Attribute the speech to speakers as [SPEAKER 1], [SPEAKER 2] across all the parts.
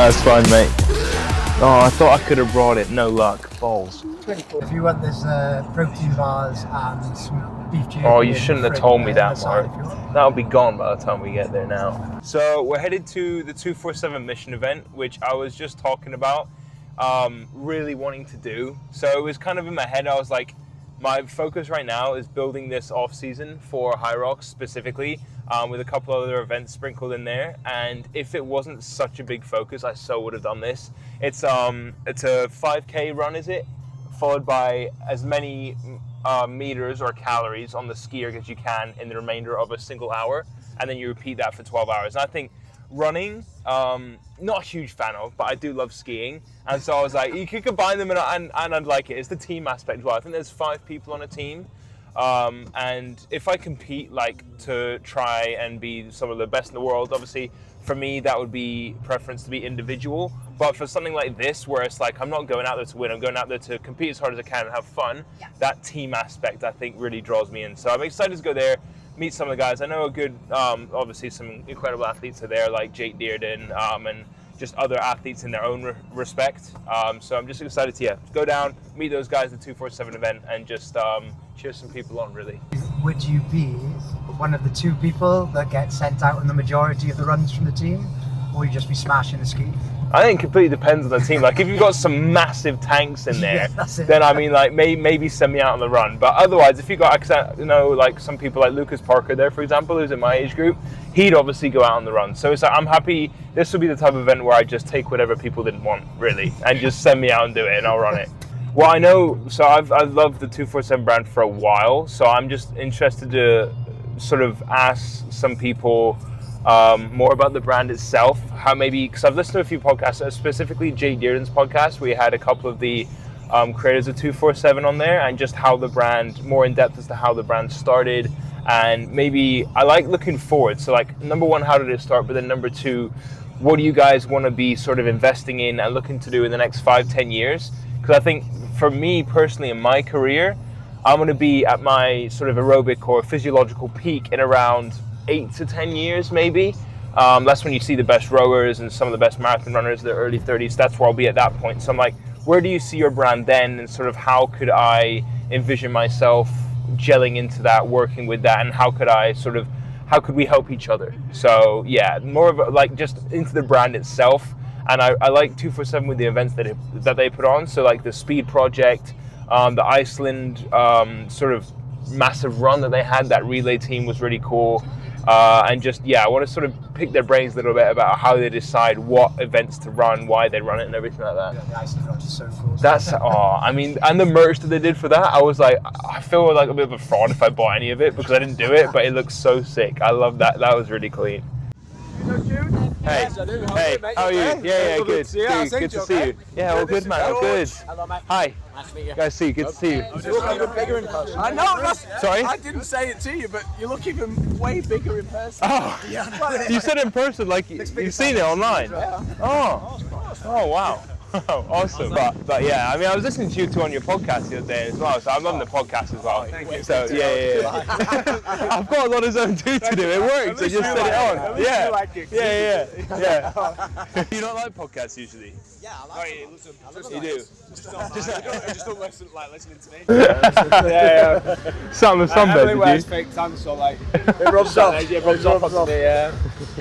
[SPEAKER 1] That's fine, mate. Oh, I thought I could have brought it. No luck. Balls.
[SPEAKER 2] If you want, there's protein bars and some beef jerky.
[SPEAKER 1] Oh, you shouldn't have told me that, Mark. That'll be gone by the time we get there now. So we're headed to the 247 mission event, which I was just talking about, really wanting to do. So it was kind of in my head. I was like, my focus right now is building this off season for HYROX specifically, with a couple other events sprinkled in there. And if it wasn't such a big focus, I so would have done this. It's a 5K run, is it? Followed by as many meters or calories on the ski erg as you can in the remainder of a single hour, and then you repeat that for 12 hours. And I think running, not a huge fan of, but I do love skiing, and so I was like, you could combine them, and I'd like it. It's the team aspect as well. I think there's 5 people on a team, and if I compete like to try and be some of the best in the world, obviously for me that would be preference to be individual. But for something like this, where it's like I'm not going out there to win, I'm going out there to compete as hard as I can and have fun, that team aspect I think really draws me in. So I'm excited to go there, meet some of the guys. I know a good, obviously some incredible athletes are there, like Jake Dearden, and just other athletes in their own respect. So I'm just excited to go down, meet those guys at the 247 event, and just cheer some people on, really.
[SPEAKER 2] Would you be one of the 2 people that get sent out on the majority of the runs from the team, or would you just be smashing the ski?
[SPEAKER 1] I think it completely depends on the team. Like if you've got some massive tanks in there, then I mean, like maybe send me out on the run. But otherwise, if you got, like some people like Lucas Parker there, for example, who's in my age group, he'd obviously go out on the run. So it's like, I'm happy. This would be the type of event where I just take whatever people didn't want, really, and just send me out and do it, and I'll run it. Well, I know. So I've loved the 247 brand for a while. So I'm just interested to sort of ask some people more about the brand itself, how maybe, because I've listened to a few podcasts, specifically Jay Dearden's podcast, where he had a couple of the creators of 247 on there, and just how the brand, more in depth as to how the brand started, and maybe I like looking forward. So like, number 1, how did it start? But then number 2, what do you guys want to be sort of investing in and looking to do in the next 5-10 years? Because I think for me personally in my career, I'm going to be at my sort of aerobic or physiological peak in around 8 to 10 years maybe. That's when you see the best rowers and some of the best marathon runners, the early 30s. That's where I'll be at that point. So I'm like, where do you see your brand then, and sort of how could I envision myself gelling into that, working with that, and how could we help each other? So yeah, more of like just into the brand itself. And I like 247 with the events that they put on. So like the Speed Project, the Iceland sort of massive run that they had, that relay team was really cool. And just, I want to sort of pick their brains a little bit about how they decide what events to run, why they run it, and everything like that.
[SPEAKER 2] Yeah, the Iceland run is so cool.
[SPEAKER 1] That's, I mean, and the merch that they did for that, I was like, I feel like a bit of a fraud if I bought any of it because I didn't do it, but it looks so sick. I love that. That was really clean. Hey,
[SPEAKER 3] Yes, I do.
[SPEAKER 1] hey, how are you? Yeah, good.
[SPEAKER 3] Good to see you.
[SPEAKER 1] Good to see you. Yeah, all good, man. All good.
[SPEAKER 3] Hello, mate.
[SPEAKER 1] Hi.
[SPEAKER 3] Nice to meet you.
[SPEAKER 1] Guys, good to see you.
[SPEAKER 3] You look even bigger in person. I know.
[SPEAKER 1] Sorry?
[SPEAKER 3] I didn't say it to you, but you look even way bigger in person.
[SPEAKER 1] Oh, you said in person, like you've seen it online.
[SPEAKER 3] Yeah.
[SPEAKER 1] Oh, wow. Awesome. But yeah, I mean, I was listening to you two on your podcast the other day as well, so I'm loving the podcast as well. Thank you. So yeah. I've got a lot of zone 2 to do. It works. I just set it on. Yeah. You don't like podcasts usually?
[SPEAKER 3] Yeah, I like it. Listen,
[SPEAKER 1] You do.
[SPEAKER 3] I just don't listen, like listening to me.
[SPEAKER 1] Yeah. Some bed,
[SPEAKER 3] Emily
[SPEAKER 1] did
[SPEAKER 3] wears
[SPEAKER 1] you?
[SPEAKER 3] fake tan, so like it rubs off. Yeah, rubs off onto me. Yeah.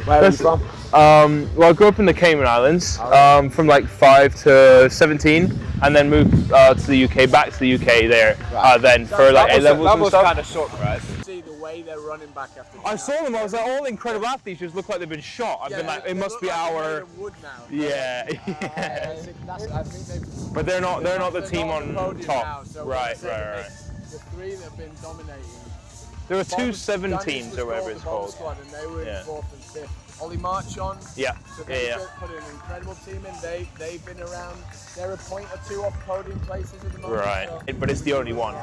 [SPEAKER 3] Where are you from?
[SPEAKER 1] Well, I grew up in the Cayman Islands from like 5 to 17, and then moved to the UK, back to the UK there. Then for like A levels and stuff.
[SPEAKER 3] That must kind of suck, right? See the way they're running back after.
[SPEAKER 1] I saw them. I was like, all incredible athletes just look like they've been shot. I've been like, it must be our.
[SPEAKER 3] Wood now.
[SPEAKER 1] Yeah.
[SPEAKER 3] I think they've.
[SPEAKER 1] But they're not the team on top.
[SPEAKER 3] Now, so
[SPEAKER 1] Right.
[SPEAKER 3] The 3 that have been dominating.
[SPEAKER 1] There were 2 17s or whatever it's called.
[SPEAKER 3] Squad, and they were in
[SPEAKER 1] Yeah.
[SPEAKER 3] 4th and 5th. Ollie March on.
[SPEAKER 1] Yeah.
[SPEAKER 3] So they put an incredible team in. They've been around. They're a point or 2 off podium places at the moment.
[SPEAKER 1] Right.
[SPEAKER 3] So.
[SPEAKER 1] But it's the only one.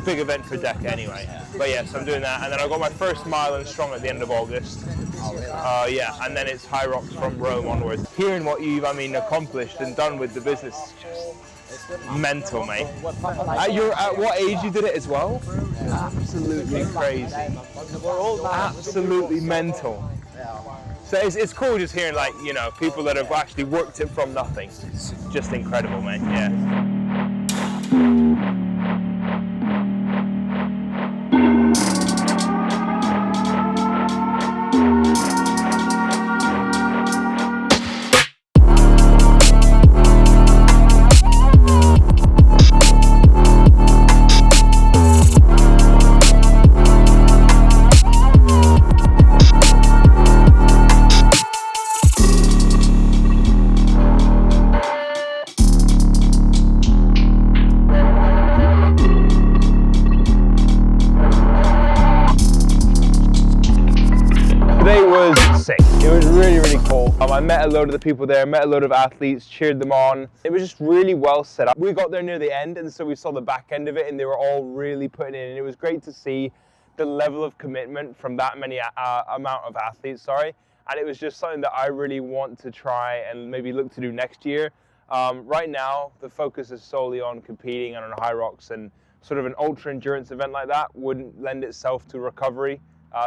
[SPEAKER 1] Big event for DEKA anyway. But yes, I'm doing that, and then I got my first mile and strong at the end of August. And then it's HYROX from Rome onwards. Hearing what you've, accomplished and done with the business, mental, mate. At what age you did it as well? Absolutely crazy. Absolutely mental. So it's cool just hearing like, you know, people that have actually worked it from nothing. It's just incredible, man. Yeah. Today was sick. It was really, really cool. I met a load of the people there, met a load of athletes, cheered them on. It was just really well set up. We got there near the end, and so we saw the back end of it, and they were all really putting in. And it was great to see the level of commitment from that many amount of athletes. And it was just something that I really want to try and maybe look to do next year. Right now, the focus is solely on competing and on HYROX, and sort of an ultra endurance event like that wouldn't lend itself to recovery,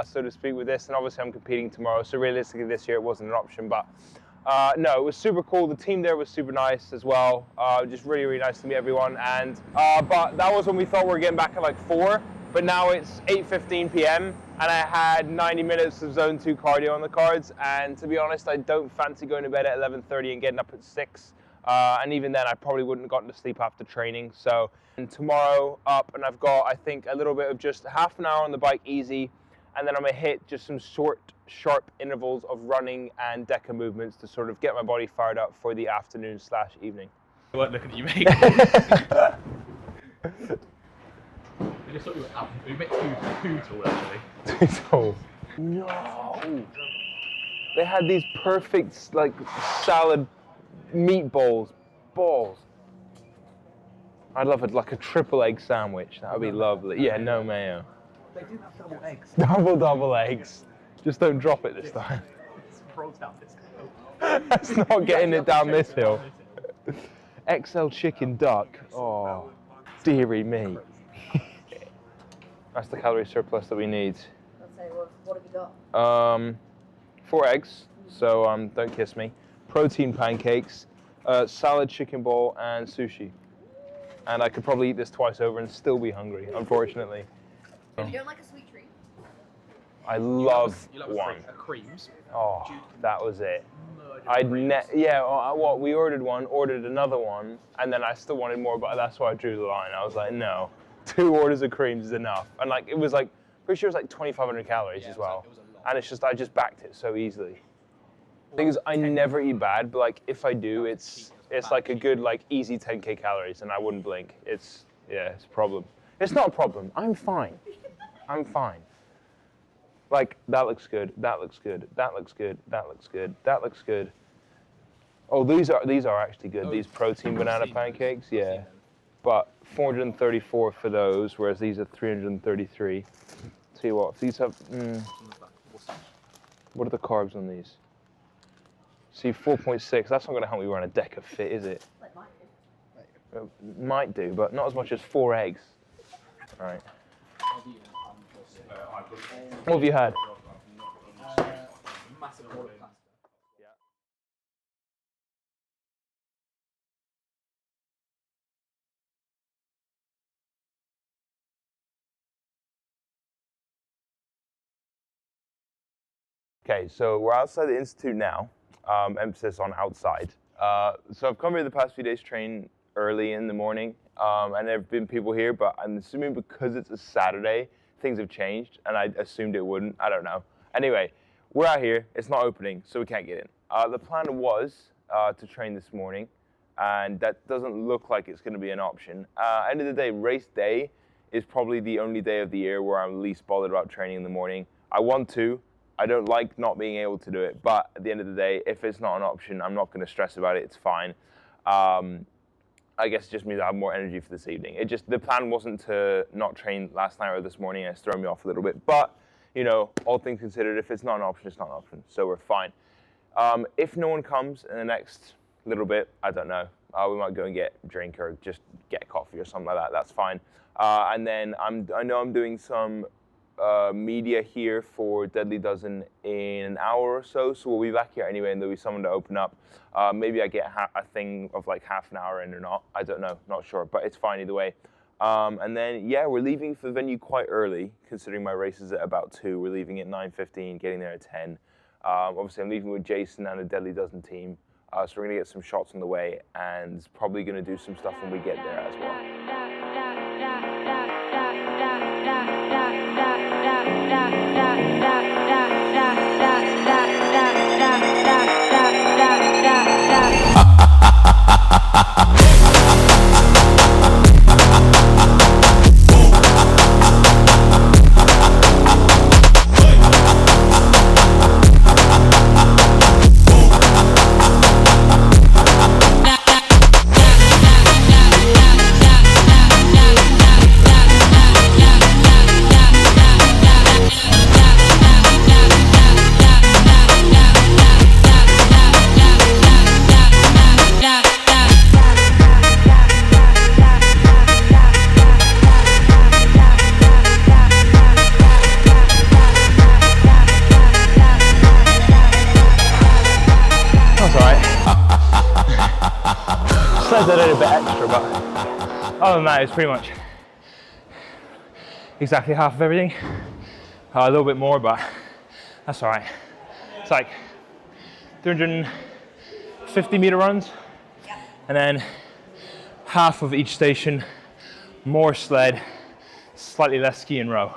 [SPEAKER 1] so to speak, with this. And obviously I'm competing tomorrow, so realistically this year it wasn't an option. But no, it was super cool. The team there was super nice as well. Just really, really nice to meet everyone. And but that was when we thought we were getting back at like 4, but now it's 8:15 p.m. and I had 90 minutes of zone 2 cardio on the cards. And to be honest, I don't fancy going to bed at 11:30 and getting up at 6. And even then I probably wouldn't have gotten to sleep after training. So and tomorrow up, and I've got, I think, a little bit of just half an hour on the bike easy, and then I'm gonna hit just some short, sharp intervals of running and DEKA movements to sort of get my body fired up for the afternoon/evening.
[SPEAKER 4] I weren't looking at you, mate. I just thought you were up. You were too tall, actually.
[SPEAKER 1] Too tall. No. They had these perfect, like, salad meatballs. Balls. I'd love it, like a triple egg sandwich. That would be lovely. Yeah, no mayo.
[SPEAKER 4] They do have double eggs.
[SPEAKER 1] Double eggs. Just don't drop it this time.
[SPEAKER 4] It's rolled down this hill.
[SPEAKER 1] That's not getting it down this hill. XL chicken duck. Oh, dearie me. That's the calorie surplus that we need.
[SPEAKER 5] I'll say, what have you got?
[SPEAKER 1] 4 eggs, so don't kiss me. Protein pancakes, salad chicken bowl, and sushi. And I could probably eat this twice over and still be hungry, unfortunately.
[SPEAKER 5] If you don't like a sweet treat.
[SPEAKER 1] I love
[SPEAKER 4] you
[SPEAKER 1] one.
[SPEAKER 4] Creams.
[SPEAKER 1] Oh, that was it.
[SPEAKER 4] What?
[SPEAKER 1] We ordered one, ordered another one, and then I still wanted more, but that's why I drew the line. I was like, no, 2 orders of creams is enough. And like, it was like, pretty sure it was like 2,500 calories as well.
[SPEAKER 4] It was a lot.
[SPEAKER 1] And it's just, I just backed it so easily. The thing is, I never eat bad, but like, if I do, it's like a good, like, easy 10K calories, and I wouldn't blink. It's a problem. It's not a problem. I'm fine. I'm fine. Like, that looks good, that looks good, that looks good, that looks good, that looks good. Oh, these are actually good. These protein banana pancakes, yeah. But 434 for those, whereas these are 333. Tell you what, if these have, what are the carbs on these? See, 4.6, that's not going to help me run a DEKA fit, is it?
[SPEAKER 5] Like mine.
[SPEAKER 1] Might do, but not as much as 4 eggs. All right. What have you had?
[SPEAKER 4] Massive bowl of pasta.
[SPEAKER 1] Okay, so we're outside the Institute now, emphasis on outside. So I've come here the past few days to train early in the morning, and there have been people here, but I'm assuming because it's a Saturday, things have changed, and I assumed it wouldn't. I don't know. Anyway, we're out here. It's not opening, so we can't get in. The plan was to train this morning, and that doesn't look like it's going to be an option. End of the day, race day is probably the only day of the year where I'm least bothered about training in the morning. I want to. I don't like not being able to do it, but at the end of the day, if it's not an option, I'm not going to stress about it. It's fine. I guess it just means I have more energy for this evening. The plan wasn't to not train last night or this morning, and it's thrown me off a little bit. But, you know, all things considered, if it's not an option, it's not an option. So we're fine. If no one comes in the next little bit, I don't know. We might go and get a drink or just get coffee or something like that. That's fine. And then I know I'm doing some media here for Deadly Dozen in an hour or so, so we'll be back here anyway, and there'll be someone to open up. Maybe I get a thing of like half an hour in or not. I don't know, not sure, but it's fine either way. And then, yeah, we're leaving for the venue quite early, considering my race is at about 2. We're leaving at 9:15, getting there at 10. Obviously, I'm leaving with Jason and the Deadly Dozen team, so we're going to get some shots on the way, and probably going to do some stuff when we get there as well. I did it a bit extra, but other than that, it's pretty much exactly half of everything. A little bit more, but that's all right. It's like 350 meter runs, and then half of each station, more sled, slightly less ski and row.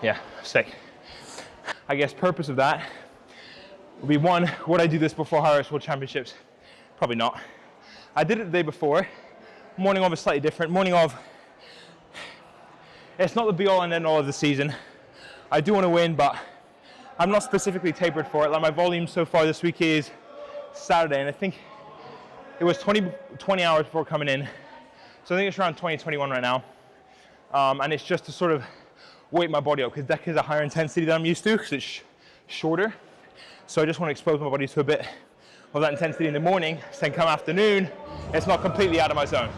[SPEAKER 1] Yeah, sick. I guess purpose of that would be one, would I do this before HYROX World Championships? Probably not. I did it the day before. Morning of is slightly different. Morning of, it's not the be all and end all of the season. I do want to win, but I'm not specifically tapered for it. Like my volume so far this week is Saturday, and I think it was 20 hours before coming in. So I think it's around 20, 21 right now. And it's just to sort of weight my body up, because DEKA is a higher intensity than I'm used to, because it's shorter. So I just want to expose my body to a bit of that intensity in the morning, so then come afternoon, it's not completely out of my zone.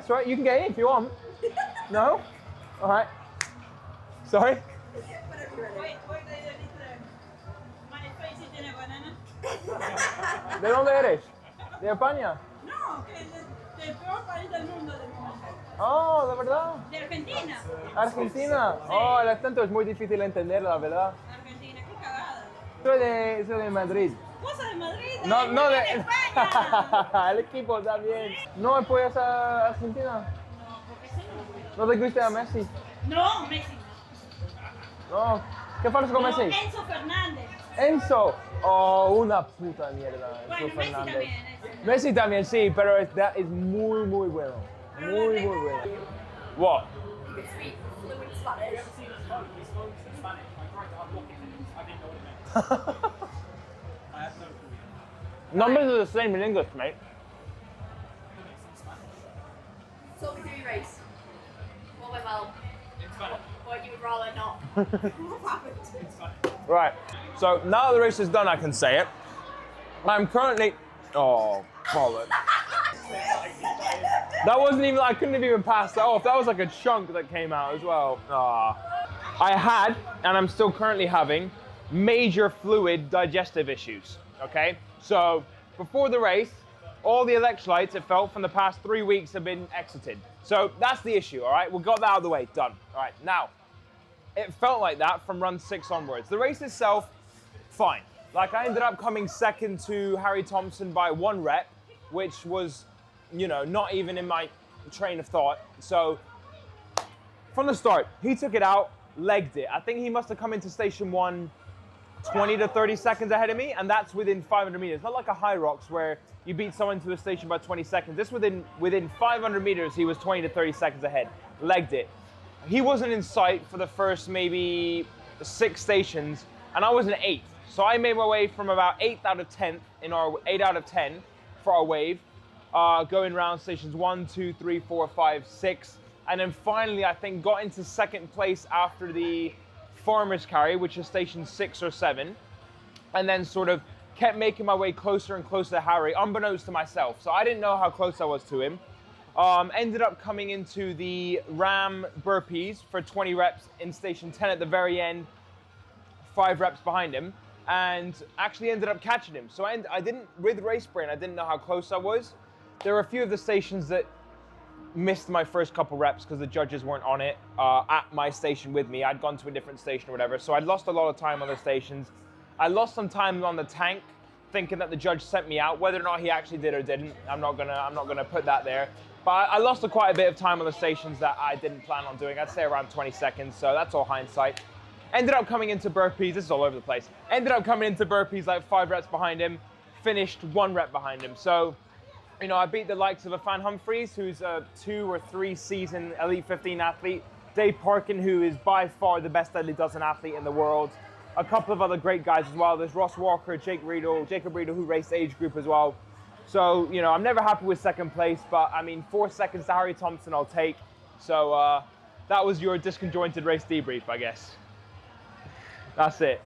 [SPEAKER 1] That's all right, you can get in if you want. No? All right. Sorry? ¿De dónde eres? ¿De España?
[SPEAKER 6] No, que es del peor país del mundo del momento.
[SPEAKER 1] Oh, ¿de verdad?
[SPEAKER 6] De Argentina.
[SPEAKER 1] ¿Argentina?
[SPEAKER 6] Sí.
[SPEAKER 1] Oh, el acento es muy difícil de entender, la verdad.
[SPEAKER 6] Argentina, qué cagada.
[SPEAKER 1] Soy de Madrid.
[SPEAKER 6] ¿Vos sos de Madrid?
[SPEAKER 1] No de
[SPEAKER 6] España.
[SPEAKER 1] el equipo también. ¿No apoyas a Argentina?
[SPEAKER 6] No, porque sí.
[SPEAKER 1] ¿No te gusta a Messi?
[SPEAKER 6] No, Messi.
[SPEAKER 1] No. ¿Qué pasa con
[SPEAKER 6] No,
[SPEAKER 1] Messi?
[SPEAKER 6] Enzo Fernández.
[SPEAKER 1] Enzo. Oh, una puta mierda.
[SPEAKER 6] Bueno,
[SPEAKER 1] Enzo
[SPEAKER 6] Messi
[SPEAKER 1] Fernández.
[SPEAKER 6] también.
[SPEAKER 1] Messi también sí, pero es muy bueno. Muy bueno. What?
[SPEAKER 5] You can speak fluent Spanish.
[SPEAKER 1] Numbers are the same in English, mate.
[SPEAKER 5] Talk me through your race. What went well? What you would rather not? What happened?
[SPEAKER 1] Right, so now that the race is done, I can say it. I'm currently... Oh, bollocks. That wasn't even... I couldn't have even passed that off. That was like a chunk that came out as well. I had, and I'm still currently having, major fluid digestive issues, okay? So before the race, all the electrolytes, it felt, from the past 3 weeks have been exited. So that's the issue, all right? We got that out of the way, done. All right, now, it felt like that from run 6 onwards. The race itself, fine. Like, I ended up coming second to Harry Thompson by 1 rep, which was, you know, not even in my train of thought. So from the start, he took it out, legged it. I think he must have come into station 1 20 to 30 seconds ahead of me, and that's within 500 meters. Not like a HYROX where you beat someone to a station by 20 seconds. This within 500 meters, he was 20 to 30 seconds ahead. Legged it. He wasn't in sight for the first maybe 6 stations, and I was in 8th. So I made my way from about 8th out of 10th in our 8 out of 10 for our wave, going around stations 1, 2, 3, 4, 5, 6, and then finally I think got into 2nd place after the farmer's carry, which is station 6 or 7, and then sort of kept making my way closer and closer to Harry, unbeknownst to myself. So I didn't know how close I was to him. Ended up coming into the RAM burpees for 20 reps in station 10 at the very end, 5 reps behind him, and actually ended up catching him. So I didn't, with race brain, I didn't know how close I was. There were a few of the stations that missed my first couple reps because the judges weren't on it at my station with me. I'd gone to a different station or whatever, so I'd lost a lot of time on the stations. I lost some time on the tank, thinking that the judge sent me out. Whether or not he actually did or didn't, I'm not gonna put that there. But I lost quite a bit of time on the stations that I didn't plan on doing. I'd say around 20 seconds, so that's all hindsight. Ended up coming into burpees. This is all over the place. Ended up coming into burpees like 5 reps behind him. Finished 1 rep behind him. So, you know, I beat the likes of a Fan Humphreys, who's a 2 or 3 season Elite 15 athlete. Dave Parkin, who is by far the best deadly dozen athlete in the world. A couple of other great guys as well. There's Ross Walker, Jacob Riedel, who raced age group as well. So, you know, I'm never happy with 2nd place, but I mean, 4 seconds to Harry Thompson I'll take. So that was your disconjointed race debrief, I guess. That's it.